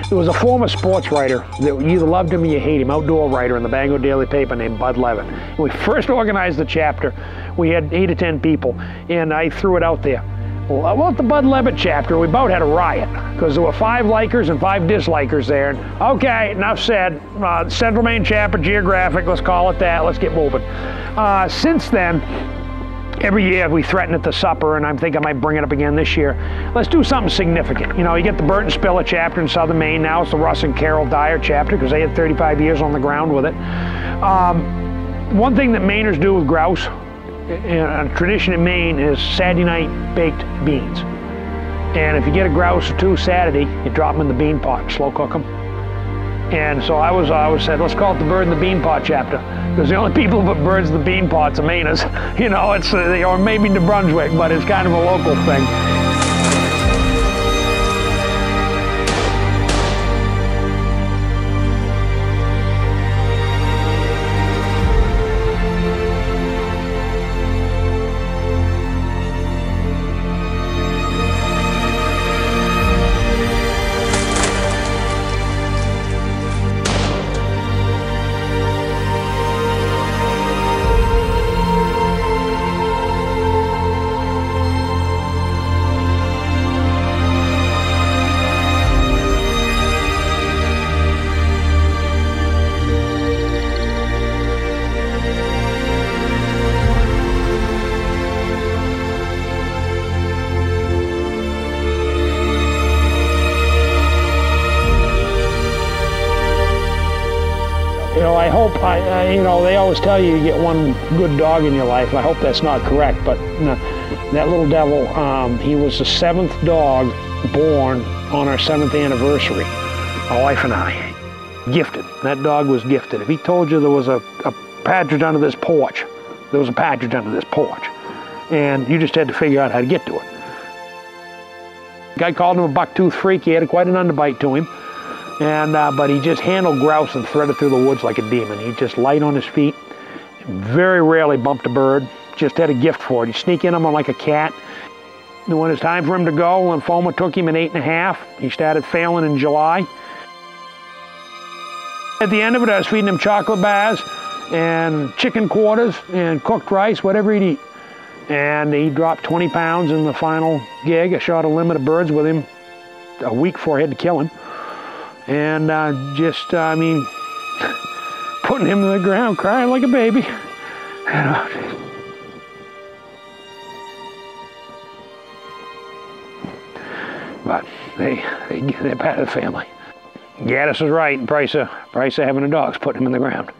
there was a former sports writer that you either loved him or you hate him, outdoor writer in the Bangor daily paper named Bud Levitt. When we first organized the chapter, we had 8 or 10 people, and I threw it out there. Well, at the Bud Levitt chapter, we about had a riot because there were 5 likers and 5 dislikers there. And, okay, enough said. Central Maine chapter, geographic, let's call it that. Let's get moving. Since then, every year we threaten at the supper, and I think I might bring it up again this year. Let's do something significant. You know, you get the Burton Spiller chapter in southern Maine. Now it's the Russ and Carol Dyer chapter because they had 35 years on the ground with it. One thing that Mainers do with grouse, a tradition in Maine, is Saturday night baked beans. And if you get a grouse or 2 Saturday, you drop them in the bean pot and slow cook them. And so I always said, let's call it the Bird in the Bean Pot chapter, because the only people who put birds in the bean pots are Mainers. You know, it's or maybe New Brunswick, but it's kind of a local thing. You know, I hope, you know, they always tell you get one good dog in your life. I hope that's not correct, but that little devil, he was the 7th dog born on our 7th anniversary, my wife and I. Gifted. That dog was gifted. If he told you there was a partridge under this porch, there was a partridge under this porch. And you just had to figure out how to get to it. The guy called him a buck-tooth freak. He had quite an underbite to him. And but he just handled grouse and threaded through the woods like a demon. He just light on his feet, very rarely bumped a bird, just had a gift for it. He'd sneak in them on like a cat. And when it was time for him to go, lymphoma took him at 8½. He started failing in July. At the end of it, I was feeding him chocolate bars and chicken quarters and cooked rice, whatever he'd eat. And he dropped 20 pounds in the final gig. I shot a limit of birds with him a week before I had to kill him. And I mean, putting him in the ground, crying like a baby. But they're part of the family. Gaddis is right, and price of having a dog's putting him in the ground.